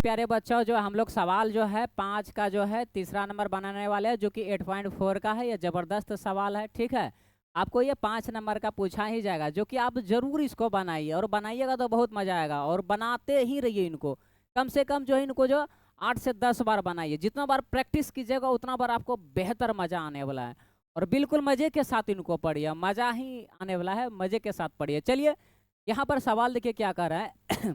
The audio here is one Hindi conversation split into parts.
प्यारे बच्चों, जो हम लोग सवाल जो है 5 का जो है तीसरा नंबर बनाने वाले हैं, जो कि 8.4 का है। ये ज़बरदस्त सवाल है, ठीक है। आपको ये 5 नंबर का पूछा ही जाएगा, जो कि आप जरूर इसको बनाइए, और बनाइएगा तो बहुत मजा आएगा। और बनाते ही रहिए इनको, कम से कम जो है इनको जो 8 से 10 बार बनाइए। जितना बार प्रैक्टिस कीजिएगा उतना बार आपको बेहतर मजा आने वाला है। और बिल्कुल मजे के साथ इनको पढ़िए, मजा ही आने वाला है, मजे के साथ पढ़िए। चलिए यहाँ पर सवाल देखिए क्या कर रहा है।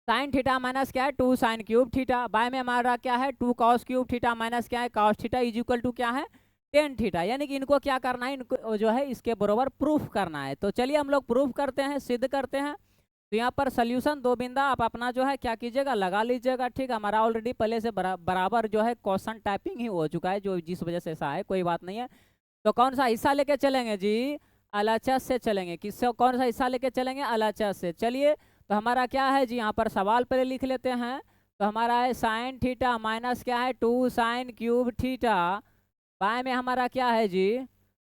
साइन थीटा माइनस क्या है 2 साइन क्यूब थीटा, बाय में हमारा क्या है 2 कॉस क्यूब थीटा माइनस क्या है cos theta is equal to क्या है 10 थीटा। यानी कि इनको क्या करना है, इनको जो है इसके बराबर प्रूफ करना है। तो चलिए हम लोग प्रूफ करते हैं, सिद्ध करते हैं। तो यहाँ पर सोल्यूशन दो बिंदा आप अपना जो है क्या कीजिएगा, लगा लीजिएगा, ठीक है। हमारा ऑलरेडी पहले से बराबर जो है क्वेश्चन टाइपिंग ही हो चुका है, जो जिस वजह से ऐसा है, कोई बात नहीं है। तो कौन सा हिस्सा लेके चलेंगे जी, एलएचएस से चलेंगे। किससे, कौन सा हिस्सा लेके चलेंगे, एलएचएस से। चलिए तो हमारा क्या है जी, यहाँ पर सवाल पहले लिख लेते हैं। तो हमारा है साइन थीटा माइनस क्या है 2 साइन क्यूब थीटा, बाय में हमारा क्या है जी,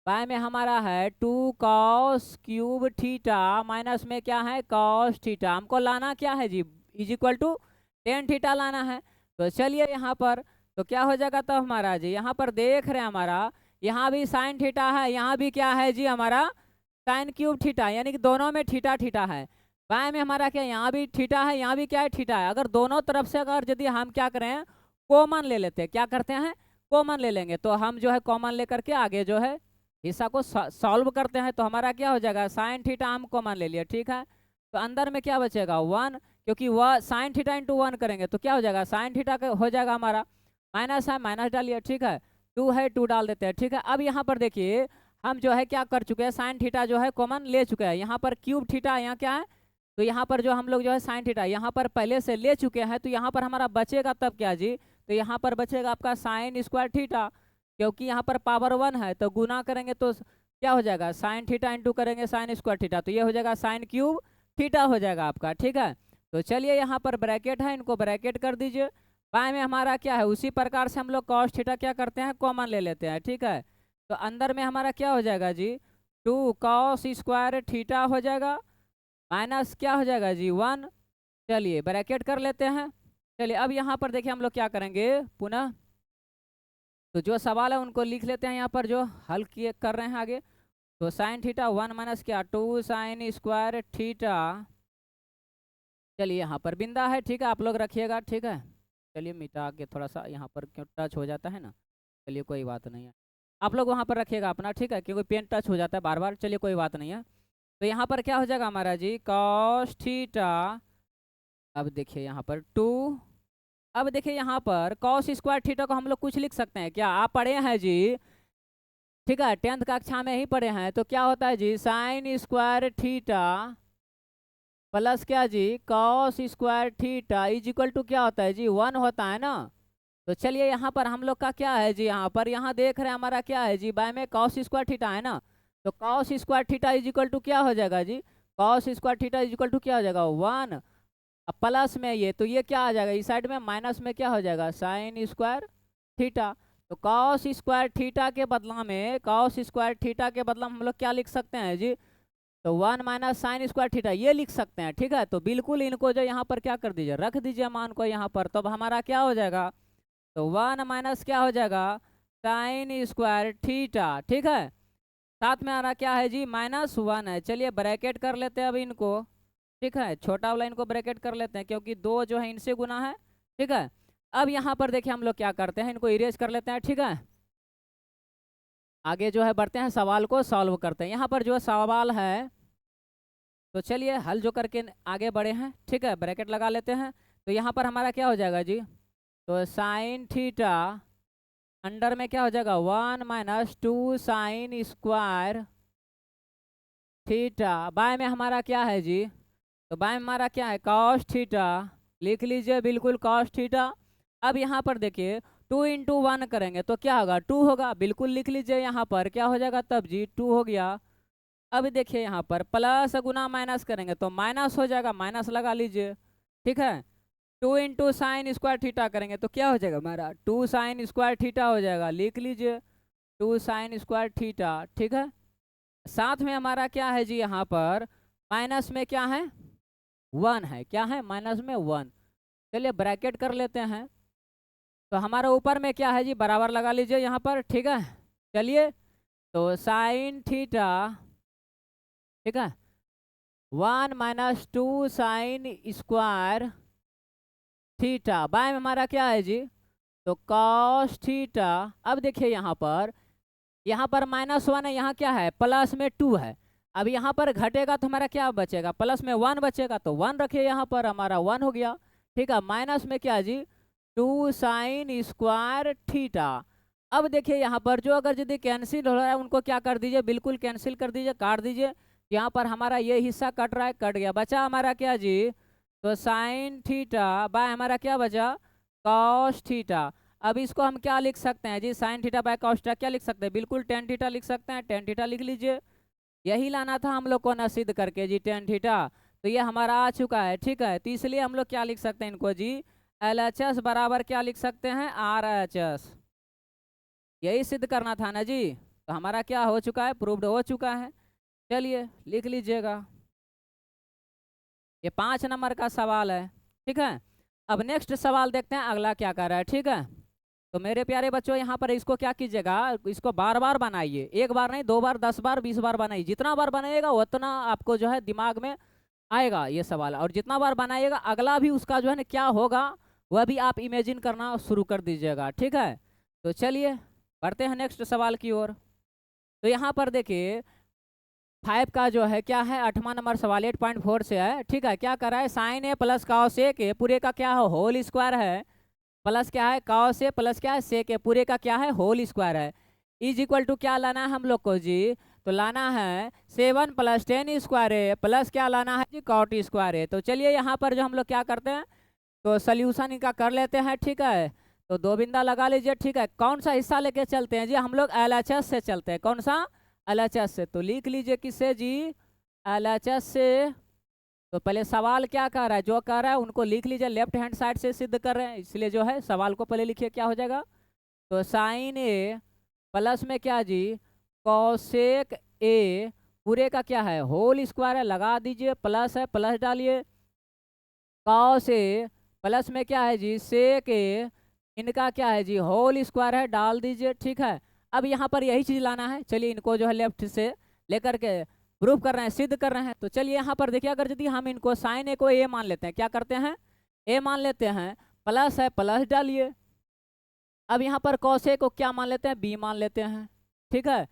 बाय में हमारा है 2 कॉस क्यूब थीटा माइनस में क्या है कॉस थीटा। हमको लाना क्या है जी, इज इक्वल टू 10 थीटा लाना है। तो चलिए यहाँ पर तो क्या हो जाएगा, तो हमारा जी यहाँ पर देख रहे हैं हमारा यहाँ भी साइन थीटा है, यहाँ भी क्या है जी हमारा साइन क्यूब थीटा, यानी कि दोनों में थीटा थीटा है। बाएं में हमारा क्या, यहाँ भी थीटा है, यहाँ भी क्या है थीटा है। अगर दोनों तरफ से अगर यदि हम क्या करें कॉमन ले लेते हैं, क्या करते हैं कॉमन ले लेंगे, तो हम जो है कॉमन लेकर के आगे जो है हिस्सा को सॉल्व करते हैं। तो हमारा क्या हो जाएगा, साइन थीटा हम कॉमन ले लिए, ठीक है। तो अंदर में क्या बचेगा 1, क्योंकि वह साइन थीटा इंटू 1 करेंगे तो क्या हो जाएगा, साइन थीटा हो जाएगा हमारा, माइनस है माइनस डालिए, ठीक है। 2 है 2 डाल देते हैं, ठीक है। अब यहाँ पर देखिए हम जो है क्या कर चुके हैं, साइन थीटा जो है कॉमन ले चुके हैं। यहाँ पर क्यूब थीटा, यहाँ क्या है, तो यहाँ पर जो हम लोग जो है साइन थीटा यहाँ पर पहले से ले चुके हैं। तो यहाँ पर हमारा बचेगा तब क्या जी, तो यहाँ पर बचेगा आपका साइन स्क्वायर थीटा, क्योंकि यहाँ पर पावर 1 है तो गुना करेंगे तो क्या हो जाएगा, साइन थीटा इंटू करेंगे साइन स्क्वायर थीटा, तो ये हो जाएगा साइन क्यूब थीटा हो जाएगा आपका, ठीक है। तो चलिए यहाँ पर ब्रैकेट है, इनको ब्रैकेट कर दीजिए। बाएं में हमारा क्या है, उसी प्रकार से हम लोग कॉस थीटा क्या करते हैं कॉमन ले लेते हैं, ठीक है। तो अंदर में हमारा क्या हो जाएगा जी 2 कॉस स्क्वायर थीटा हो जाएगा, माइनस क्या हो जाएगा जी 1। चलिए ब्रैकेट कर लेते हैं। चलिए अब यहाँ पर देखिए हम लोग क्या करेंगे पुनः, तो जो सवाल है उनको लिख लेते हैं यहाँ पर जो हल किए कर रहे हैं आगे। तो साइन थीटा 1 माइनस क्या 2 साइन स्क्वायर थीटा, चलिए यहाँ पर बिंदा है, ठीक है, आप लोग रखिएगा, ठीक है। चलिए मिटा के थोड़ा सा यहाँ पर क्यों टच हो जाता है ना, चलिए कोई बात नहीं है, आप लोग वहाँ पर रखिएगा अपना, ठीक है, क्योंकि पेन टच हो जाता है बार बार। चलिए कोई बात नहीं है। तो यहाँ पर क्या हो जाएगा हमारा जी कॉस थीटा, अब देखिए यहाँ पर 2, अब देखिए यहाँ पर कॉस स्क्वायर थीटा को हम लोग कुछ लिख सकते हैं क्या, आप पढ़े हैं जी, ठीक है, 10th कक्षा में ही पढ़े हैं। तो क्या होता है जी साइन स्क्वायर थीटा प्लस क्या जी cos square theta is equal to क्या होता है जी 1 होता है ना। तो चलिए यहाँ पर हम लोग का क्या है जी, यहाँ पर यहाँ देख रहे हैं हमारा क्या है जी, बाय में कॉस स्क्वायर थीटा है ना, तो cos square theta is equal to क्या हो जाएगा जी, cos square theta is equal to क्या हो जाएगा 1। अब प्लस में ये, तो ये क्या आ जाएगा इस साइड में, माइनस में क्या हो जाएगा साइन स्क्वायर थीटा। तो कॉस स्क्वायर थीटा के बदला में, कॉस स्क्वायर थीटा के बदला में हम लोग क्या लिख सकते हैं जी, तो 1 माइनस साइन स्क्वायर थीटा ये लिख सकते हैं, ठीक है। तो बिल्कुल इनको जो यहाँ पर क्या कर दीजिए, रख दीजिए मान को यहाँ पर, तब हमारा क्या हो जाएगा, तो 1 माइनस क्या हो जाएगा साइन स्क्वायर थीटा, ठीक है। साथ में आ रहा क्या है जी -1 है। चलिए ब्रैकेट कर लेते हैं अब इनको, ठीक है, छोटा वाला इनको ब्रैकेट कर लेते हैं, क्योंकि 2 जो है इनसे गुना है, ठीक है। अब यहाँ पर देखिए हम लोग क्या करते हैं, इनको इरेज कर लेते हैं, ठीक है। आगे जो है बढ़ते हैं, सवाल को सॉल्व करते हैं। यहाँ पर जो सवाल है तो चलिए हल जो करके आगे बढ़े हैं, ठीक है, ब्रैकेट लगा लेते हैं। तो यहाँ पर हमारा क्या हो जाएगा जी, तो साइन थीटा अंडर में क्या हो जाएगा 1 minus 2 sine square theta, by में हमारा क्या है जी, तो बाय में हमारा क्या है कॉस थीटा, लिख लीजिए बिल्कुल कॉस थीटा। अब यहाँ पर देखिए 2 इंटू 1 करेंगे तो क्या होगा 2 होगा, बिल्कुल लिख लीजिए यहाँ पर क्या हो जाएगा तब जी 2 हो गया। अब देखिए यहाँ पर प्लस गुना माइनस करेंगे तो माइनस हो जाएगा, माइनस लगा लीजिए, ठीक है। 2 इंटू साइन स्क्वायर थीटा करेंगे तो क्या हो जाएगा हमारा 2 साइन स्क्वायर थीटा हो जाएगा, लिख लीजिए 2 साइन स्क्वायर थीटा, ठीक है। साथ में हमारा क्या है जी यहाँ पर माइनस में क्या है 1 है, क्या है माइनस में 1। चलिए ब्रैकेट कर लेते हैं। तो हमारा ऊपर में क्या है जी, बराबर लगा लीजिए यहाँ पर, ठीक है। चलिए, तो साइन थीटा, ठीक है, 1 - 2 साइन स्क्वायर थीटा बाय में हमारा क्या है जी, तो कॉस थीटा। अब देखिए यहाँ पर -1 है, यहाँ क्या है, प्लस में 2 है। अब यहाँ पर घटेगा तो हमारा क्या बचेगा, प्लस में 1 बचेगा, तो 1 रखिए यहाँ पर, हमारा 1 हो गया, ठीक है। माइनस में क्या जी, 2 साइन स्क्वायर थीटा। अब देखिए यहाँ पर जो अगर यदि कैंसिल हो रहा है उनको क्या कर दीजिए, बिल्कुल कैंसिल कर दीजिए, काट दीजिए। यहाँ पर हमारा ये हिस्सा कट रहा है, कट गया, बचा हमारा क्या जी, तो साइन थीटा बाय हमारा क्या बचा, कॉस थीटा। अब इसको हम क्या लिख सकते हैं जी, sine theta by cos theta क्या लिख सकते हैं, बिल्कुल टेन थीटा लिख सकते हैं, टेन थीटा लिख लीजिए। यही लाना था हम लोग को ना सिद्ध करके जी, टेन थीटा। तो ये हमारा आ चुका है, ठीक है। तो इसलिए हम लोग क्या लिख सकते हैं इनको जी, LHS बराबर क्या लिख सकते हैं, RHS। यही सिद्ध करना था ना जी। तो हमारा क्या हो चुका है, प्रूव्ड हो चुका है। चलिए लिख लीजिएगा, ये 5 नंबर का सवाल है, ठीक है। अब नेक्स्ट सवाल देखते हैं अगला क्या कर रहा है, ठीक है। तो मेरे प्यारे बच्चों यहाँ पर इसको क्या कीजिएगा, इसको बार बार बनाइए, एक बार नहीं, 2 बार, 10 बार, 20 बार बनाइए। जितना बार बनाइएगा उतना आपको जो है दिमाग में आएगा ये सवाल, और जितना बार बनाइएगा अगला भी उसका जो है ना क्या होगा वह भी आप इमेजिन करना शुरू कर दीजिएगा, ठीक है। तो चलिए बढ़ते हैं नेक्स्ट सवाल की ओर। तो यहाँ पर देखिए 5 का जो है क्या है, 8वां नंबर सवाल 8.4 से है, ठीक है। क्या कर रहा है, sign A plus cos A के पूरे का क्या है, होल स्क्वायर है, प्लस क्या है, कॉस ए प्लस क्या है, सेक ए पूरे का क्या है, होल स्क्वायर है। इज इक्वल टू क्या लाना है हम लोग को जी, तो लाना है 7 + 10 स्क्वायर ए प्लस क्या लाना है जी, कॉट स्क्वायर ए। तो चलिए यहाँ पर जो हम लोग क्या करते हैं, तो सोल्यूशन इनका कर लेते हैं, ठीक है। तो 2 बिंदा लगा लीजिए, ठीक है। कौन सा हिस्सा लेके चलते हैं जी, हम लोग LHS से चलते हैं, कौन सा, LHS से। तो लिख लीजिए किससे जी, LHS से। तो पहले सवाल क्या कर रहा है, जो कर रहा है उनको लिख लीजिए, लेफ्ट हैंड साइड से सिद्ध कर रहे हैं इसलिए जो है सवाल को पहले लिखिए, क्या हो जाएगा, तो साइन ए प्लस में क्या जी, कौसेक ए पूरे का क्या है, होल स्क्वायर है, लगा दीजिए, प्लस है, प्लस डालिए, कॉस ए प्लस में क्या है जी, सेक ए इनका क्या है जी, होल स्क्वायर है, डाल दीजिए, ठीक है। अब यहाँ पर यही चीज लाना है, चलिए इनको जो है लेफ्ट से लेकर के प्रूफ कर रहे हैं, सिद्ध कर रहे हैं। तो चलिए यहाँ पर देखिए, अगर यदि हम इनको साइन ए को ए मान लेते हैं, क्या करते हैं, ए मान लेते हैं, प्लस है, प्लस डालिए। अब यहाँ पर कॉस ए को क्या मान लेते हैं, बी मान लेते हैं, ठीक है।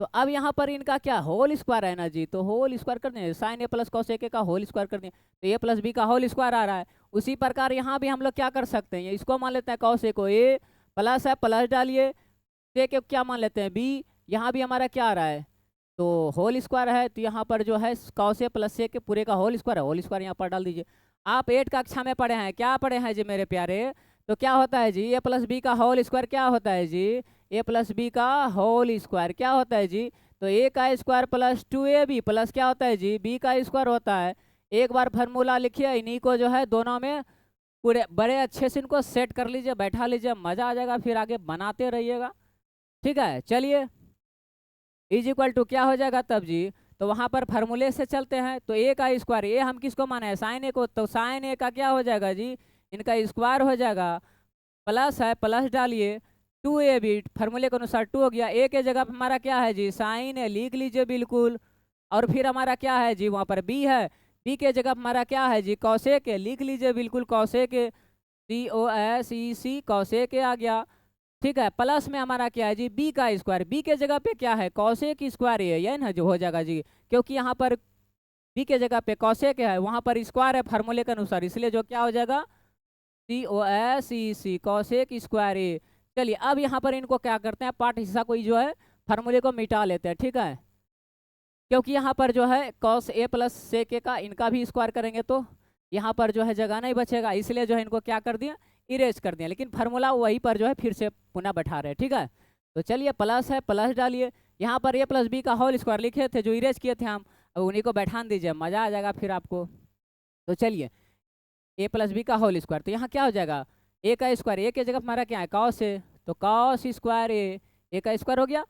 तो अब यहाँ पर इनका क्या होल स्क्वायर है ना जी, तो होल स्क्वायर कर दें, sign A plus cos A का होल स्क्वायर कर दें, तो ए प्लस बी का होल स्क्वायर आ रहा है। उसी प्रकार यहाँ भी हम लोग क्या कर सकते हैं, इसको मान लेते हैं कॉस ए को ए, प्लस है, प्लस डालिए, से के क्या मान लेते हैं बी, यहाँ भी हमारा क्या आ रहा है, तो होल स्क्वायर है, तो यहाँ पर जो है कॉस ए प्लस ए के पूरे का होल स्क्वायर है, होल स्क्वायर यहाँ पर डाल दीजिए। आप 8 कक्षा में पढ़े हैं, क्या पढ़े हैं जी मेरे प्यारे, तो क्या होता है जी, ए प्लस बी का होल स्क्वायर क्या होता है जी, ए प्लस बी का होल स्क्वायर क्या होता है जी, तो ए का स्क्वायर प्लस 2ab प्लस क्या होता है जी, बी का स्क्वायर होता है। एक बार फार्मूला लिखिए, इन्हीं को जो है दोनों में पूरे बड़े अच्छे से इनको सेट कर लीजिए, बैठा लीजिए, मजा आ जाएगा, फिर आगे बनाते रहिएगा, ठीक है। चलिए इज इक्वल टू क्या हो जाएगा तब जी, तो वहां पर फार्मूले से चलते हैं, तो ए का स्क्वायर, ए हम किसको माने हैं, साइन ए को, तो साइन ए का क्या हो जाएगा जी, इनका स्क्वायर हो जाएगा, प्लस है, प्लस डालिए, 2ab फार्मूले के अनुसार 2 हो गया, ए के जगह पर हमारा क्या है जी, साइन ए लिख लीजिए बिल्कुल, और फिर हमारा क्या है जी, वहां पर बी है, बी के जगह हमारा क्या है जी, कौसेक लिख लीजिए बिल्कुल, कौसेक COSEC कौसेक आ गया, ठीक है। प्लस में हमारा क्या है जी, बी का स्क्वायर, बी के जगह पे क्या है, कौसेक स्क्वायर ये ना जो हो जाएगा जी, क्योंकि यहाँ पर बी के जगह पे कौसेक है, वहां पर स्क्वायर है फार्मूले के अनुसार, इसलिए जो क्या हो जाएगा, COSEC कौसेक स्क्वायर ए। चलिए अब यहाँ पर इनको क्या करते हैं, पार्ट हिस्सा को जो है फार्मूले को मिटा लेते हैं, ठीक है। क्योंकि यहाँ पर जो है कॉस ए प्लस सेक ए का इनका भी स्क्वायर करेंगे तो यहाँ पर जो है जगह नहीं बचेगा, इसलिए जो है इनको क्या कर दिया, इरेज कर दिया, लेकिन फार्मूला वहीं पर जो है फिर से पुनः बैठा रहे, ठीक है। तो चलिए प्लस है, प्लस डालिए, यहाँ पर ए प्लस बी का होल स्क्वायर लिखे थे जो इरेज किए थे हम, अब उन्हीं को बैठा दीजिए, मजा आ जाएगा फिर आपको। तो चलिए ए प्लस बी का होल स्क्वायर, तो यहाँ क्या हो जाएगा, ए का स्क्वायर, ए के जगह हमारा क्या है कॉस ए, तो कॉस स्क्वायर ए का स्क्वायर हो गया,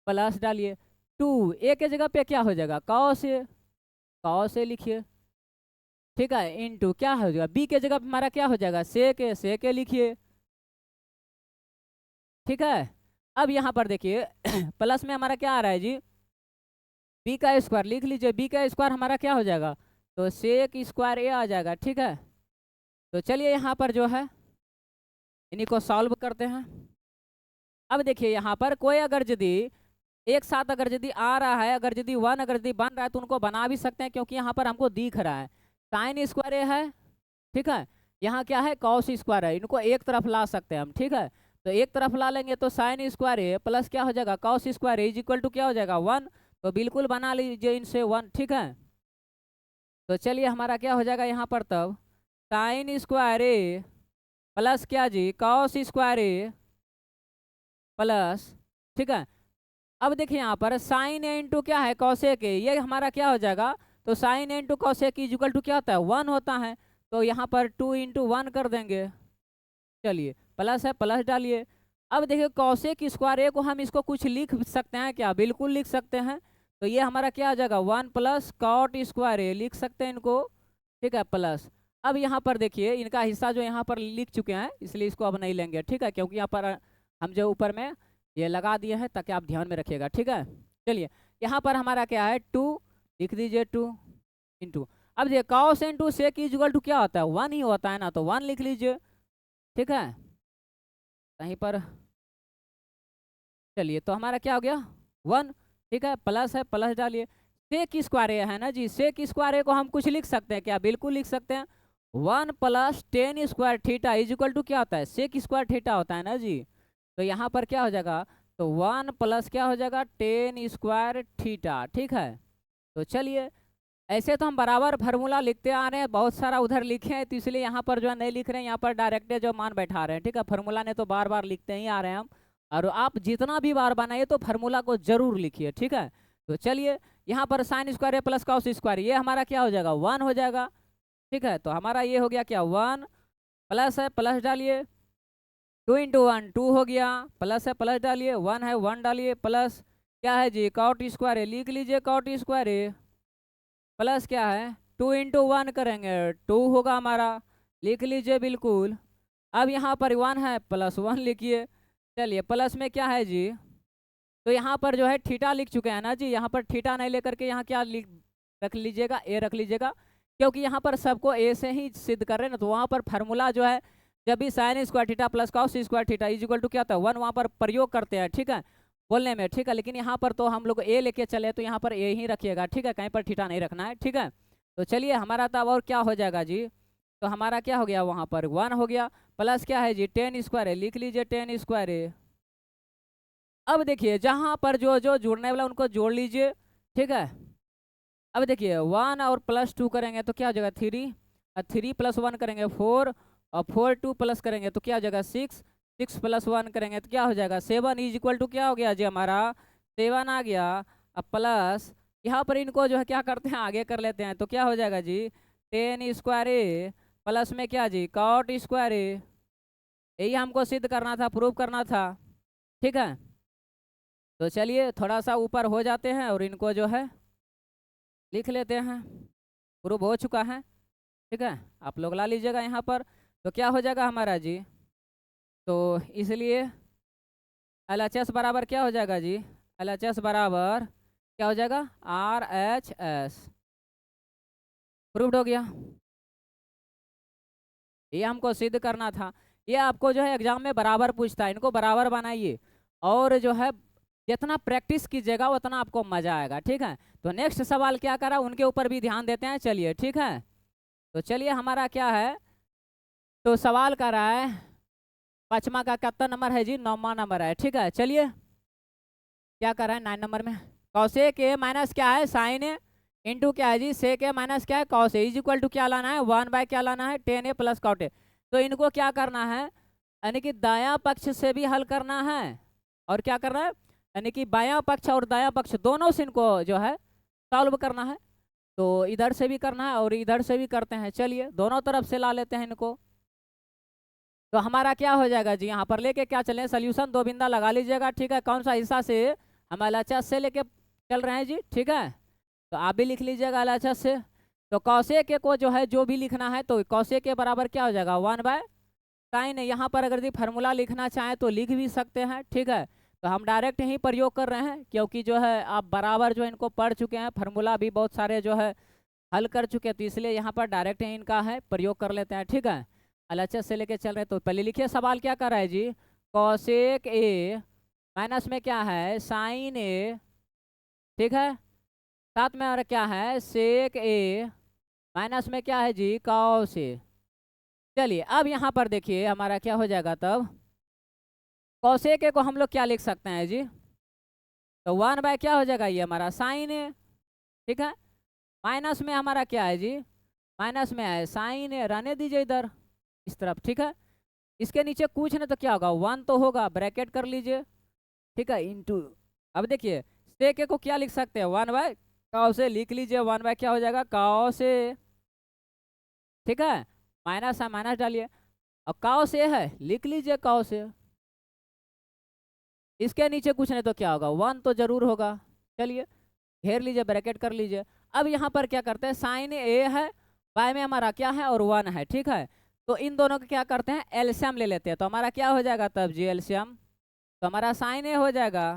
प्लस डालिए 2, ए के जगह पे क्या हो जाएगा कॉस ए लिखिए, ठीक है, इनटू क्या हो जाएगा, बी के जगह पे हमारा क्या हो जाएगा, से के लिखिए। ठीक है, अब यहाँ पर देखिए प्लस में हमारा क्या आ रहा है जी, बी का स्क्वायर लिख लीजिए, बी का स्क्वायर हमारा क्या हो जाएगा, तो सेक स्क्वायर ए आ जाएगा। ठीक है, तो चलिए यहाँ पर जो है इन्हीं को सॉल्व करते हैं। अब देखिए यहाँ पर कोई अगर यदि एक साथ अगर यदि आ रहा है, अगर यदि वन अगर यदि बन रहा है तो उनको बना भी सकते हैं, क्योंकि यहाँ पर हमको दिख रहा है साइन स्क्वायर ए है। ठीक है, यहाँ क्या है, कॉस स्क्वायर है, इनको एक तरफ ला सकते हैं हम। ठीक है, तो एक तरफ ला लेंगे तो साइन स्क्वायर ए प्लस क्या हो जाएगा, cos square A is equal to क्या हो जाएगा, 1। तो बिल्कुल बना लीजिए इनसे 1। ठीक है, तो चलिए हमारा क्या हो जाएगा यहाँ पर तब, साइन स्क्वायर ए प्लस क्या जी, कॉस स्क्वायर ए प्लस। ठीक है, अब देखिए यहाँ पर साइन ए इंटू क्या है, कॉसेक ए, ये हमारा क्या हो जाएगा, तो sine A into cosec equal to क्या होता है, 1 होता है। तो यहाँ पर 2 इंटू 1 कर देंगे। चलिए प्लस है, प्लस डालिए। अब देखिए कॉसेक स्क्वायर ए को हम इसको कुछ लिख सकते हैं क्या, बिल्कुल लिख सकते हैं। तो ये हमारा क्या आ जाएगा, 1 प्लस कॉट स्क्वायर ए लिख सकते हैं इनको। ठीक है, प्लस अब यहाँ पर देखिए इनका हिस्सा जो यहाँ पर लिख चुके हैं, इसलिए इसको अब नहीं लेंगे। ठीक है, क्योंकि यहाँ पर हम जो ऊपर में ये लगा दिए हैं ताकि आप ध्यान में रखिएगा। ठीक है, चलिए यहाँ पर हमारा क्या है, 2 लिख दीजिए, 2 इंटू, अब देखिए cos into sec equal to क्या होता है, 1 ही होता है ना, तो 1 लिख लीजिए। ठीक है, कहीं पर चलिए तो हमारा क्या हो गया, 1। ठीक है, प्लस है, प्लस डालिए, सेक स्क्वायर है ना जी, सेक स्क्वायर को हम कुछ लिख सकते हैं क्या, बिल्कुल लिख सकते हैं। 1 plus tan square theta is equal to क्या होता है, सेक स्क्वायर थीटा होता है ना जी। तो यहाँ पर क्या हो जाएगा, तो 1 प्लस क्या हो जाएगा, टेन स्क्वायर थीटा। ठीक है, तो चलिए ऐसे तो हम बराबर फार्मूला लिखते आ रहे हैं, बहुत सारा उधर लिखे हैं, तो इसलिए यहाँ पर जो है नहीं लिख रहे हैं, यहाँ पर डायरेक्ट जो मान बैठा रहे हैं। ठीक है, फार्मूला ने तो बार बार लिखते ही आ रहे हैं हम, और आप जितना भी बार बनाइए तो फार्मूला को जरूर लिखिए। ठीक है, तो चलिए यहाँ पर साइन स्क्वायर है प्लस कॉस स्क्वायर, ये हमारा क्या हो जाएगा, 1 हो जाएगा। ठीक है, तो हमारा ये हो गया क्या, 1 प्लस है, प्लस डालिए, 2 इंटू 1 2 हो गया, प्लस है, प्लस डालिए, 1 है, 1 डालिए, प्लस क्या है जी, कॉट स्क्वायर है, लिख लीजिए कॉट स्क्वायर है, प्लस क्या है, 2 इंटू 1 करेंगे, 2 होगा हमारा, लिख लीजिए बिल्कुल। अब यहाँ पर 1 है, प्लस 1 लिखिए। चलिए प्लस में क्या है जी, तो यहाँ पर जो है थीटा लिख चुके हैं ना जी, यहाँ पर थीटा नहीं लेकर के यहाँ क्या लिख रख लीजिएगा, ए रख लीजिएगा, क्योंकि यहाँ पर सबको ए से ही सिद्ध कर रहे हैं ना, तो वहाँ पर फार्मूला जो है जब भी sine square theta plus cos square theta is equal to क्या होता है, 1 वहाँ पर प्रयोग करते हैं। ठीक है, बोलने में। ठीक है, लेकिन यहाँ पर तो हम लोग ए लेके चले, तो यहाँ पर ए ही रखिएगा। ठीक है, कहीं पर थीटा नहीं रखना है। ठीक है, तो चलिए हमारा तब और क्या हो जाएगा जी, तो हमारा क्या हो गया, वहाँ पर 1 हो गया, प्लस क्या है जी, टेन स्क्वायर है, लिख लीजिए टेन स्क्वायर है। अब देखिए जहाँ पर जो जो जोड़ने वाला उनको जोड़ लीजिए। ठीक है, अब देखिए 1 और प्लस 2 करेंगे तो क्या हो जाएगा, 3, और 3 प्लस 1 करेंगे 4, और 4 2 प्लस करेंगे तो क्या हो जाएगा, 6, 6 प्लस 1 करेंगे तो क्या हो जाएगा, 7 इज इक्वल टू क्या हो गया जी, हमारा 7 आ गया। अब प्लस यहाँ पर इनको जो है क्या करते हैं, आगे कर लेते हैं, तो क्या हो जाएगा जी, टेन स्क्वायर ए प्लस में क्या जी, कॉट स्क्वायर ए, यही हमको सिद्ध करना था, प्रूव करना था। ठीक है, तो चलिए थोड़ा सा ऊपर हो जाते हैं और इनको जो है लिख लेते हैं, प्रूव हो चुका है। ठीक है, आप लोग ला लीजिएगा यहाँ पर, तो क्या हो जाएगा हमारा जी, तो इसलिए LHS बराबर क्या हो जाएगा जी, LHS बराबर क्या हो जाएगा, RHS। प्रूव्ड हो गया, ये हमको सिद्ध करना था। ये आपको जो है एग्जाम में बराबर पूछता है, इनको बराबर बनाइए, और जो है जितना प्रैक्टिस कीजिएगा उतना आपको मजा आएगा। ठीक है, तो नेक्स्ट सवाल क्या करा, उनके ऊपर भी ध्यान देते हैं। चलिए ठीक है, तो चलिए हमारा क्या है, तो सवाल कर रहा है 5वां का कितना नंबर है जी, 9वां नंबर है। ठीक है, चलिए क्या कर रहा है 9 नंबर में, कॉसेक ए माइनस क्या है, साइन ए इंटू क्या है जी, सेक ए माइनस क्या है, cos A is equal to क्या लाना है, 1 बाय क्या लाना है, tan A plus cot A. तो इनको क्या करना है, यानी कि दायां पक्ष से भी हल करना है, और क्या करना है, यानी कि बायां पक्ष और दायां पक्ष दोनों से इनको जो है सॉल्व करना है। तो इधर से भी करना है और इधर से भी करते हैं। चलिए दोनों तरफ से ला लेते हैं इनको, तो हमारा क्या हो जाएगा जी, यहाँ पर लेके क्या चलें, सोल्यूशन 2 बिंदा लगा लीजिएगा। ठीक है, कौन सा हिस्सा से, हम LHS से लेके चल रहे हैं जी। ठीक है, तो आप भी लिख लीजिएगा LHS से। तो कौशे के को जो है जो भी लिखना है तो कौशे के बराबर क्या हो जाएगा 1/sin है। यहाँ पर अगर यदि फार्मूला लिखना चाहें तो लिख भी सकते हैं, ठीक है। तो हम डायरेक्ट ही प्रयोग कर रहे हैं क्योंकि जो है आप बराबर जो इनको पढ़ चुके हैं, फार्मूला भी बहुत सारे जो है हल कर चुके हैं, तो इसलिए यहाँ पर डायरेक्ट ही इनका है प्रयोग कर लेते हैं, ठीक है। एलएचएस से लेके चल रहे हैं। तो पहले लिखिए सवाल क्या कर रहा है जी, कौशेक ए माइनस में क्या है साइन ए, ठीक है, साथ में और क्या है सेक ए माइनस में क्या है जी कॉस ए। चलिए अब यहाँ पर देखिए हमारा क्या हो जाएगा तब, कौशेक ए को हम लोग क्या लिख सकते हैं जी, तो 1 बाय क्या हो जाएगा ये हमारा साइन ए, ठीक है। माइनस में हमारा क्या है जी, माइनस में है साइन ए, रहने दीजिए इधर इस तरफ, ठीक है। इसके नीचे कुछ नहीं तो क्या होगा 1 तो होगा, ब्रैकेट कर लीजिए, ठीक है, इंटू। अब देखिए सेक ए को क्या लिख सकते हैं 1 बाय काउ से, लिख लीजिए 1 बाय क्या हो जाएगा काउ से, ठीक है। माइनस है माइनस डालिए, और काउ से है लिख लीजिए काउ से, इसके नीचे कुछ नहीं तो क्या होगा 1 तो जरूर होगा। चलिए घेर लीजिए, ब्रैकेट कर लीजिए। अब यहाँ पर क्या करते हैं साइन ए है, बाय में हमारा क्या है और 1 है, ठीक है। तो इन दोनों का क्या करते हैं एलसीएम ले लेते हैं, तो हमारा क्या हो जाएगा तब जी एलसीएम, तो हमारा साइन ए हो जाएगा।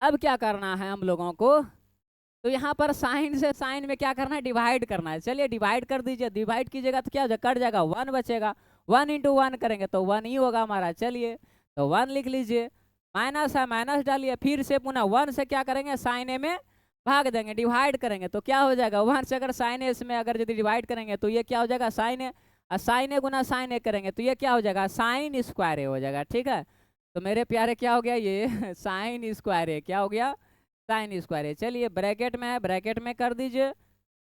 अब क्या करना है हम लोगों को, तो यहाँ पर साइन से साइन में क्या करना है डिवाइड करना है। चलिए डिवाइड कर दीजिए, डिवाइड कीजिएगा तो क्या हो जाएगा कट जाएगा 1 बचेगा, 1 इंटू 1 करेंगे तो 1 ही होगा हमारा। चलिए तो 1 लिख लीजिए, माइनस है माइनस डालिए, फिर से पुनः 1 से क्या करेंगे साइन ए में भाग देंगे, डिवाइड करेंगे तो क्या हो जाएगा 1 से अगर साइन ए में अगर यदि डिवाइड करेंगे तो ये क्या हो जाएगा साइन ए, और साइन ए गुना साइन ए करेंगे तो ये क्या हो जाएगा साइन स्क्वायर ए हो जाएगा, ठीक है। तो मेरे प्यारे क्या हो गया ये साइन स्क्वायर ए, क्या हो गया साइन स्क्वायर है। चलिए ब्रैकेट में है, ब्रैकेट में कर दीजिए,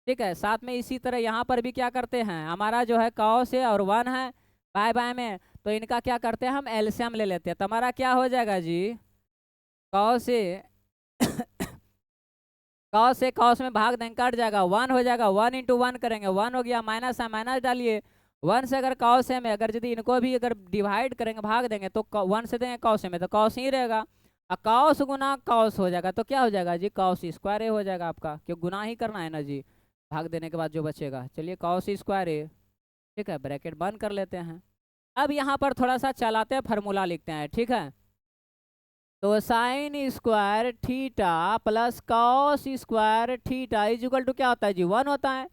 ठीक है। साथ में इसी तरह यहाँ पर भी क्या करते हैं, हमारा जो है कॉस है और 1 है बाय बाय में, तो इनका क्या करते हैं हम एलसीएम ले लेते हैं, तो हमारा क्या हो जाएगा जी कॉस ए कॉस से कॉस में भाग देंगे कट जाएगा 1 हो जाएगा, 1 इंटू 1 करेंगे 1 हो गया, माइनस है माइनस डालिए, 1 से अगर कॉस में अगर यदि इनको भी अगर डिवाइड करेंगे भाग देंगे तो 1 से देंगे कॉस में तो कॉस ही रहेगा, और कॉस गुना कॉस हो जाएगा तो क्या हो जाएगा जी कॉस स्क्वायर ए हो जाएगा आपका, क्यों गुना ही करना है ना जी, भाग देने के बाद जो बचेगा। चलिए कॉस स्क्वायर ए, ठीक है, ब्रैकेट बंद कर लेते हैं। अब यहाँ पर थोड़ा सा चलाते हैं फार्मूला लिखते हैं, ठीक है। तो sine square theta plus cos square theta is equal to क्या होता है जी 1 होता है।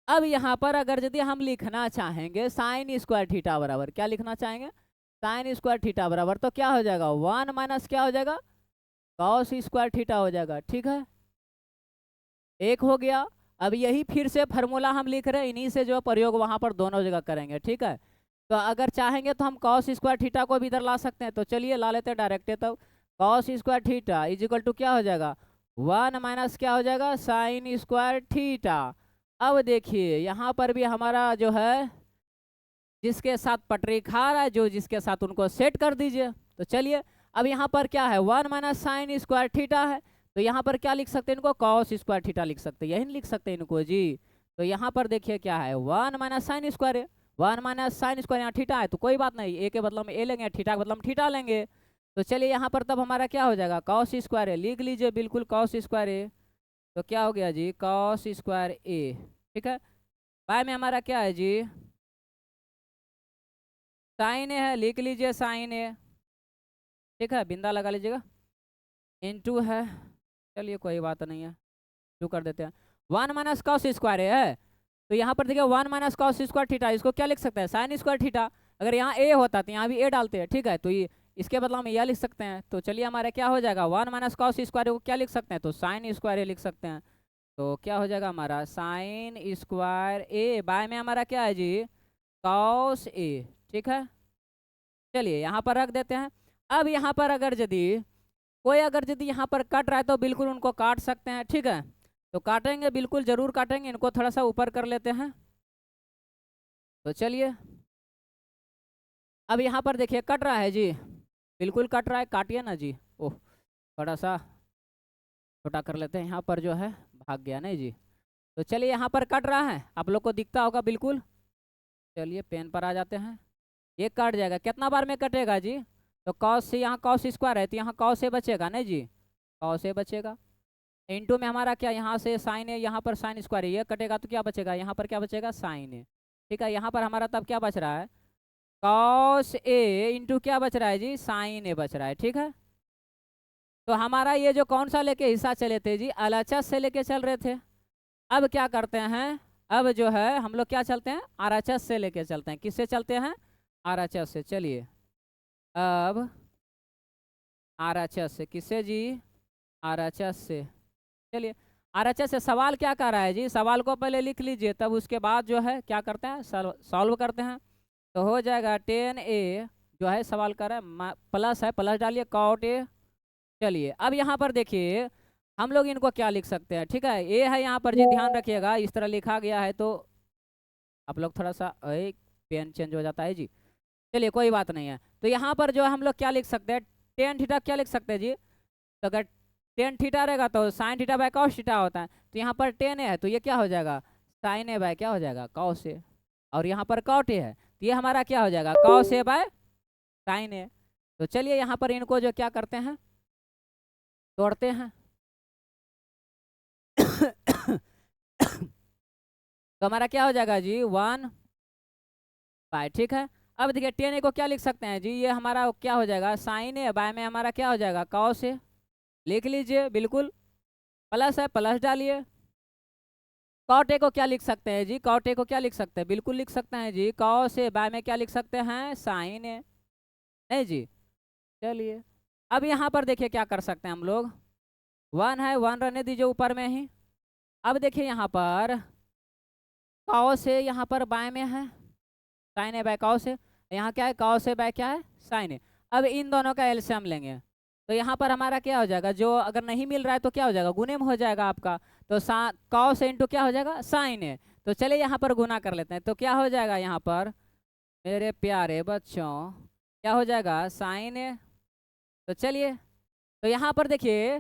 अब यहाँ पर अगर यदि हम लिखना चाहेंगे साइन स्क्वायर थीटा बराबर क्या लिखना चाहेंगे साइन स्क्वायर थीटा बराबर, तो क्या हो जाएगा 1 माइनस क्या हो जाएगा कॉस स्क्वायर थीटा हो जाएगा, ठीक है, एक हो गया। अब यही फिर से फार्मूला हम लिख रहे हैं, इन्हीं से जो प्रयोग वहां पर दोनों जगह करेंगे, ठीक है। तो अगर चाहेंगे तो हम कॉस स्क्वायर थीटा को भी इधर ला सकते हैं, तो चलिए ला लेते हैं डायरेक्ट। तब cos square theta is equal to क्या हो जाएगा 1 माइनस क्या हो जाएगा साइन स्क्वायर थीटा। अब देखिए यहाँ पर भी हमारा जो है जिसके साथ पटरी खा रहा है जो जिसके साथ उनको सेट कर दीजिए। तो चलिए अब यहाँ पर क्या है 1 माइनस साइन स्क्वायर थीटा है, तो यहाँ पर क्या लिख सकते हैं इनको कॉस स्क्वायर थीटा लिख सकते हैं, यही लिख सकते हैं इनको जी। तो यहाँ पर देखिए क्या है 1 माइनस साइन स्क्वायर है, 1 माइनस साइन स्क्वायर यहाँ थीटा है तो कोई बात नहीं, ए के बदले में ए लेंगे, थीटा के बदले में थीटा लेंगे। तो चलिए यहाँ पर तब हमारा क्या हो जाएगा कॉस स्क्वायर है, लिख लीजिए बिल्कुल कॉस स्क्वायर ए, तो क्या हो गया जी कॉस स्क्वायर ए, ठीक है। बाय में हमारा क्या है जी साइन ए है, लिख लीजिए साइन ए, ठीक है, बिंदा लगा लीजिएगा, इनटू है, चलिए कोई बात नहीं है, टू कर देते हैं। 1 माइनस कॉस स्क्वायर है, तो यहाँ पर देखिए 1 माइनस कॉस स्क्वायर थीटा, इसको क्या लिख सकते हैं साइन स्क्वायर थीटा। अगर यहाँ ए होता तो यहाँ भी ए डालते हैं, ठीक है, तो ये इसके बदला में यह लिख सकते हैं। तो चलिए हमारा क्या हो जाएगा 1 माइनस कॉस स्क्वायर को क्या लिख सकते हैं तो साइन स्क्वायर ए लिख सकते हैं। तो क्या हो जाएगा हमारा साइन स्क्वायर ए, बाय में हमारा क्या है जी कॉस ए, ठीक है। चलिए यहाँ पर रख देते हैं। अब यहाँ पर अगर यदि यहाँ पर कट रहा है तो बिल्कुल उनको काट सकते हैं, ठीक है। तो काटेंगे बिल्कुल जरूर काटेंगे, इनको थोड़ा सा ऊपर कर लेते हैं। तो चलिए अब यहाँ पर देखिए कट रहा है जी, बिल्कुल कट रहा है, काटिए ना जी। ओह थोड़ा सा छोटा कर लेते हैं, यहाँ पर जो है भाग गया नहीं जी। तो चलिए यहाँ पर कट रहा है, आप लोग को दिखता होगा बिल्कुल। चलिए पेन पर आ जाते हैं, ये कट जाएगा, कितना बार में कटेगा जी तो कॉस से यहाँ कॉस स्क्वायर है तो यहाँ कॉस से बचेगा नहीं जी, कॉस से बचेगा। इंटू में हमारा क्या, यहाँ से साइन है, यहाँ पर साइन स्क्वायर है, ये कटेगा तो क्या बचेगा, यहाँ पर क्या बचेगा, साइन है। ठीक है, यहाँ पर हमारा तब क्या बच रहा है, कॉस ए इंटू क्या बच रहा है जी, साइन ए बच रहा है। ठीक है, तो हमारा ये जो कौन सा लेके हिस्सा चले थे जी, एलएचएस से लेके चल रहे थे। अब क्या करते हैं, अब जो है हम लोग क्या चलते हैं, आरएचएस से लेके चलते हैं। किससे चलते हैं, आरएचएस से। चलिए अब आरएचएस से, किससे जी, आरएचएस से। चलिए आरएचएस से सवाल क्या कर रहा है जी, सवाल को पहले लिख लीजिए, तब उसके बाद जो है क्या करते हैं, सॉल्व करते हैं। तो हो जाएगा 10a जो है सवाल कर रहा है, प्लस है, प्लस डालिए कॉट ए। चलिए अब यहाँ पर देखिए हम लोग इनको क्या लिख सकते हैं। ठीक है, ए है यहाँ पर जी, ध्यान रखिएगा इस तरह लिखा गया है, तो आप लोग थोड़ा सा पेन चेंज हो जाता है जी। चलिए कोई बात नहीं है, तो यहाँ पर जो हम लोग क्या लिख सकते हैं, टेन थीटा क्या लिख सकते हैं जी, तो अगर टेन थीटा रहेगा तो sign theta by cos theta होता है, तो यहाँ पर टेन है तो ये क्या हो जाएगा, साइन ए बाय क्या हो जाएगा, कॉस ए। और यहाँ पर कॉट ए है तो ये हमारा क्या हो जाएगा, कॉस ए बाय साइन ए। तो चलिए यहाँ पर इनको जो क्या करते हैं, तोड़ते हैं। तो हमारा क्या हो जाएगा जी, 1/। ठीक है, अब देखिए टेन ए को क्या लिख सकते हैं जी, ये हमारा क्या हो जाएगा, साइन ए बाय में हमारा क्या हो जाएगा, कॉस ए। लिख लीजिए बिल्कुल, प्लस है, प्लस डालिए। कॉट ए को क्या लिख सकते हैं जी, कॉट ए को क्या लिख सकते हैं, बिल्कुल लिख सकते हैं जी, कॉस ए बाय में क्या लिख सकते हैं, साइन ए। नहीं जी, चलिए अब यहाँ पर देखिए क्या कर सकते हैं हम लोग, 1 है, 1 रहने दीजिए ऊपर में ही। अब देखिए यहाँ पर कॉस ए यहाँ पर बाय में है, sign A by cos A, यहाँ क्या है, कॉस ए बाय क्या है, साइन ए। अब इन दोनों का एलसीएम लेंगे, तो यहाँ पर हमारा क्या हो जाएगा, जो अगर नहीं मिल रहा है तो क्या हो जाएगा, गुणे में हो जाएगा आपका। तो कॉस ए इंटू क्या हो जाएगा, साइन ए। तो चलिए यहाँ पर गुना कर लेते हैं, तो क्या हो जाएगा यहाँ पर मेरे प्यारे बच्चों, क्या हो जाएगा, साइन ए। तो चलिए, तो यहाँ पर देखिए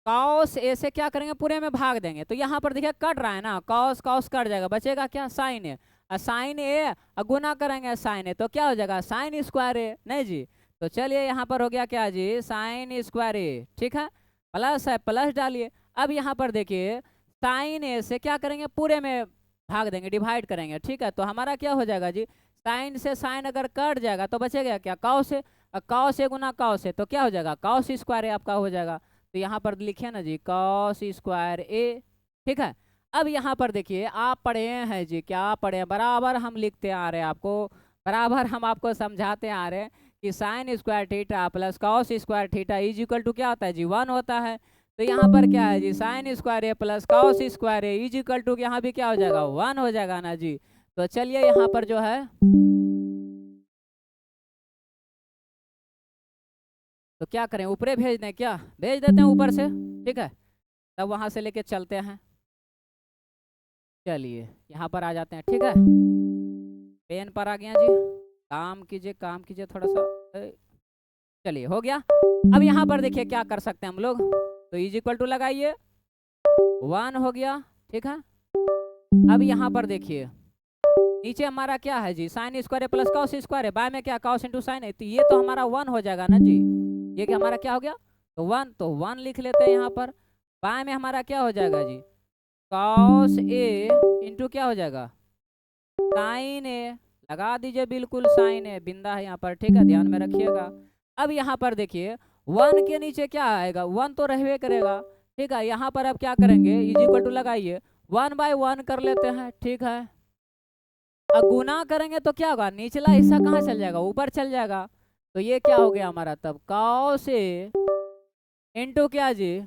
कॉस ए से क्या करेंगे, पूरे में भाग देंगे, तो यहाँ पर देखिए कट रहा है ना, कॉस कॉस कट जाएगा, बचेगा क्या, साइन ए। साइन ए गुना करेंगे साइन ए, तो क्या हो जाएगा, साइन स्क्वायर ए। नहीं जी, तो चलिए यहाँ पर हो गया क्या जी, साइन स्क्वायर ए। ठीक है, प्लस है, प्लस डालिए। अब यहाँ पर देखिए साइन ए से क्या करेंगे, पूरे में भाग देंगे, डिवाइड करेंगे। ठीक है, तो हमारा क्या हो जाएगा जी, साइन से साइन अगर कट जाएगा तो बचेगा क्या, cos A. Cos A Guna cos A, तो क्या हो जाएगा, कॉस स्क्वायर ए आपका हो जाएगा। तो यहाँ पर लिखे ना जी, कॉस स्क्वायर ए। ठीक है, अब यहाँ पर देखिए आप पढ़े हैं जी, क्या पढ़े हैं, बराबर हम लिखते आ रहे हैं, आपको बराबर हम आपको समझाते आ रहे हैं कि sine square theta plus cos square theta is equal to क्या होता है जी, 1 होता है। तो यहाँ पर क्या है जी, sine square A plus cos square A is equal to, यहाँ भी क्या हो जाएगा, 1 हो जाएगा ना जी। तो चलिए यहाँ पर जो है, तो क्या करें, ऊपरे भेज दें क्या, भेज देते हैं ऊपर से। ठीक है, तब वहां से लेके चलते हैं। चलिए यहाँ पर आ जाते हैं। ठीक है, पेन पर आ गया जी, काम कीजिए, काम कीजिए थोड़ा सा। चलिए हो गया। अब यहाँ पर देखिए क्या कर सकते हैं हम लोग, तो इज इक्वल टू लगाइए, 1 हो गया। ठीक है, अब यहाँ पर देखिए नीचे हमारा क्या है जी, sine square plus cos square है, बाय में क्या, कॉस इंटू साइन है, तो ये तो हमारा 1 हो जाएगा ना जी। ये क्या हमारा क्या हो गया, तो 1, तो 1 लिख लेते हैं यहाँ पर। बाय में हमारा क्या हो जाएगा जी, कॉस ए इंटू क्या हो जाएगा, साइन ए। लगा दीजिए बिल्कुल, साइन ए बिंदा है यहाँ पर। ठीक है, ध्यान में रखिएगा। अब यहाँ पर देखिए 1 के नीचे क्या आएगा, 1 तो रहवे करेगा। ठीक है, यहाँ पर अब क्या करेंगे, इज इक्वल टू लगाइए, 1/1 कर लेते हैं। ठीक है, अब गुना करेंगे तो क्या होगा, निचला हिस्सा कहाँ चल जाएगा, ऊपर चल जाएगा। तो ये क्या हो गया हमारा, तब कॉस ए इंटू क्या जी,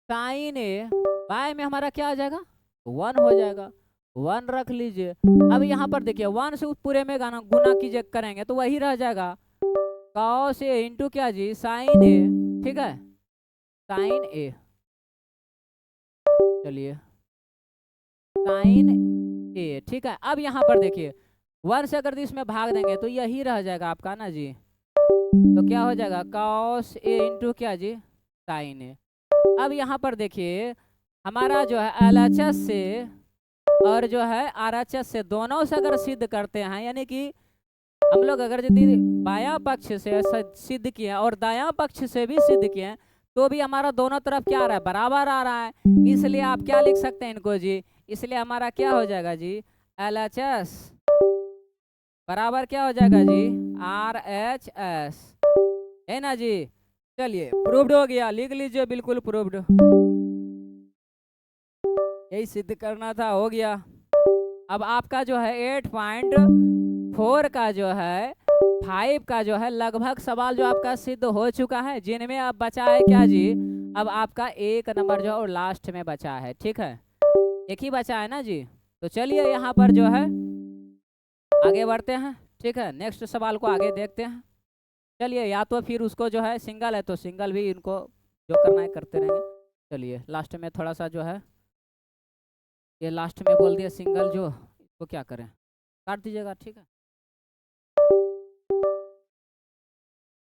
साइन ए, बाय में हमारा क्या आ जाएगा, 1 हो जाएगा। 1 रख लीजिए। अब यहाँ पर देखिए 1 से पूरे में गुना कीजिए करेंगे तो वही रह जाएगा, कॉस ए इंटू क्या जी, साइन ए। ठीक है, साइन ए। चलिए साइन ए। ठीक है, अब यहाँ पर देखिए 1 से अगर इसमें भाग देंगे तो यही रह जाएगा आपका ना जी। तो क्या हो जाएगा, कॉस ए इंटू क्या जी, साइन ए। अब यहाँ पर देखिए हमारा जो है एलएचएस से और जो है आरएचएस से, दोनों से अगर सिद्ध करते हैं, यानी कि हम लोग अगर यदि बायां पक्ष से सिद्ध किए और दायां पक्ष से भी सिद्ध किए तो भी हमारा दोनों तरफ क्या आ रहा है, बराबर आ रहा है, इसलिए आप क्या लिख सकते हैं इनको जी, इसलिए हमारा क्या हो जाएगा जी, LHS बराबर क्या हो जाएगा जी, RHS, है ना जी। चलिए प्रूव्ड हो गया, लिख लीजिए, बिल्कुल प्रूव्ड, यही सिद्ध करना था, हो गया। अब आपका जो है 8.4 का जो है 5 का जो है लगभग सवाल जो आपका सिद्ध हो चुका है, जिनमें अब बचा है क्या जी, अब आपका 1 नंबर जो है और लास्ट में बचा है, ठीक है, एक ही बचा है ना जी। तो चलिए यहाँ पर जो है आगे बढ़ते हैं, ठीक है, नेक्स्ट सवाल को आगे देखते हैं। चलिए, या तो फिर उसको जो है सिंगल है तो सिंगल भी इनको जो करना है करते रहेंगे। चलिए लास्ट में थोड़ा सा जो है ये लास्ट में बोल दिया सिंगल, जो इसको क्या करें, काट दीजिएगा, ठीक है।